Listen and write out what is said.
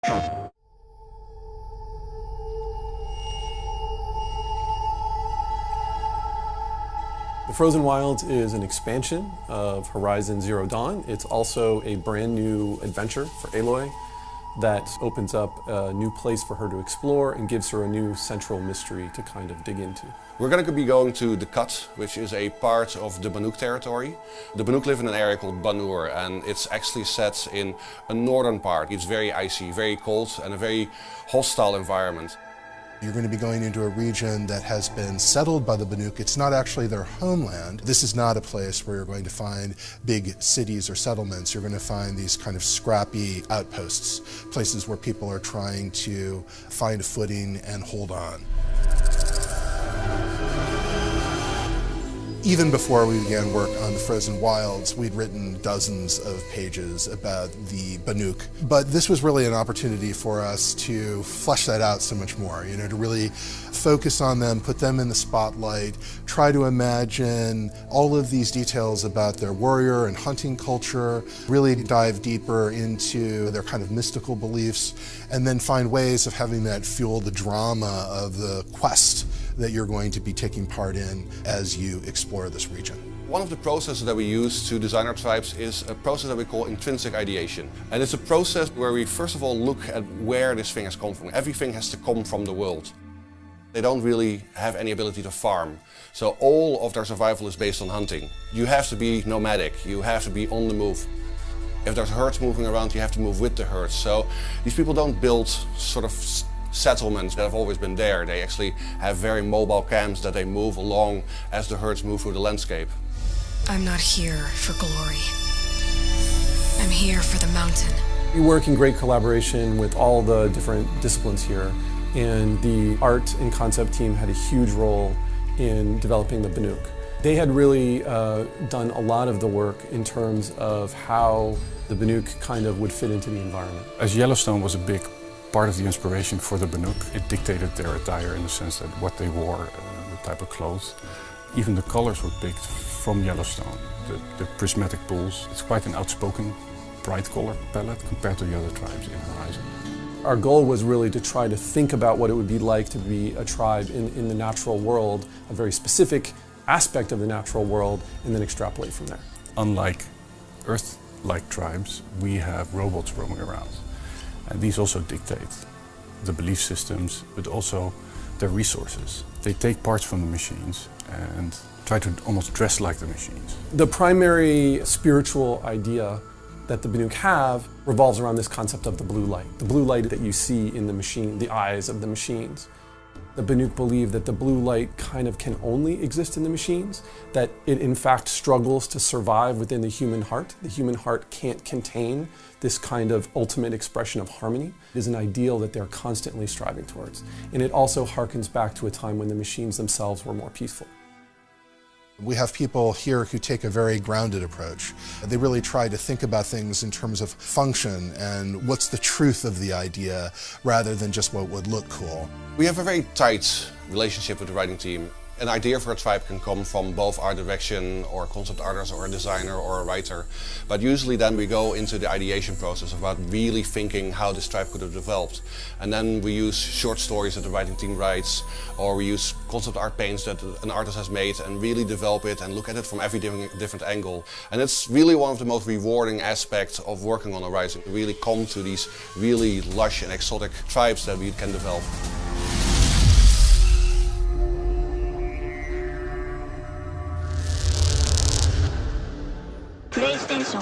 The Frozen Wilds is an expansion of Horizon Zero Dawn. It's also a brand new adventure for Aloy that opens up a new place for her to explore and gives her a new central mystery to kind of dig into. We're going to be going to the Cut, which is a part of the Banuk territory. The Banuk live in an area called Banur, and it's actually set in a northern part. It's very icy, very cold, and a very hostile environment. You're going to be going into a region that has been settled by the Banuk. It's not actually their homeland. This is not a place where you're going to find big cities or settlements. You're going to find these kind of scrappy outposts, places where people are trying to find a footing and hold on. Even before we began work on the Frozen Wilds, we'd written dozens of pages about the Banuk. But this was really an opportunity for us to flesh that out so much more, to really focus on them, put them in the spotlight, try to imagine all of these details about their warrior and hunting culture, really dive deeper into their kind of mystical beliefs, and then find ways of having that fuel the drama of the quest that you're going to be taking part in as you explore this region. One of the processes that we use to design our tribes is a process that we call intrinsic ideation. And it's a process where we first of all look at where this thing has come from. Everything has to come from the world. They don't really have any ability to farm. So all of their survival is based on hunting. You have to be nomadic, you have to be on the move. If there's herds moving around, you have to move with the herds. So these people don't build sort of settlements that have always been there. They actually have very mobile camps that they move along as the herds move through the landscape. I'm not here for glory. I'm here for the mountain. We work in great collaboration with all the different disciplines here, and the art and concept team had a huge role in developing the Banuk. They had really done a lot of the work in terms of how the Banuk kind of would fit into the environment. As Yellowstone was a big part of the inspiration for the Banuk, it dictated their attire in the sense that what they wore, the type of clothes. Even the colors were picked from Yellowstone. The prismatic pools, it's quite an outspoken, bright color palette compared to the other tribes in Horizon. Our goal was really to try to think about what it would be like to be a tribe in the natural world, a very specific aspect of the natural world, and then extrapolate from there. Unlike Earth-like tribes, we have robots roaming around. And these also dictate the belief systems, but also their resources. They take parts from the machines and try to almost dress like the machines. The primary spiritual idea that the Banuk have revolves around this concept of the blue light. The blue light that you see in the machine, the eyes of the machines. The Banuk believe that the blue light kind of can only exist in the machines, that it in fact struggles to survive within the human heart. The human heart can't contain this kind of ultimate expression of harmony. It is an ideal that they're constantly striving towards. And it also harkens back to a time when the machines themselves were more peaceful. We have people here who take a very grounded approach. They really try to think about things in terms of function and what's the truth of the idea rather than just what would look cool. We have a very tight relationship with the writing team. An idea for a tribe can come from both art direction or concept artist or a designer or a writer. But usually then we go into the ideation process about really thinking how this tribe could have developed. And then we use short stories that the writing team writes, or we use concept art paints that an artist has made and really develop it and look at it from every different angle. And it's really one of the most rewarding aspects of working on Horizon, to really come to these really lush and exotic tribes that we can develop. PlayStation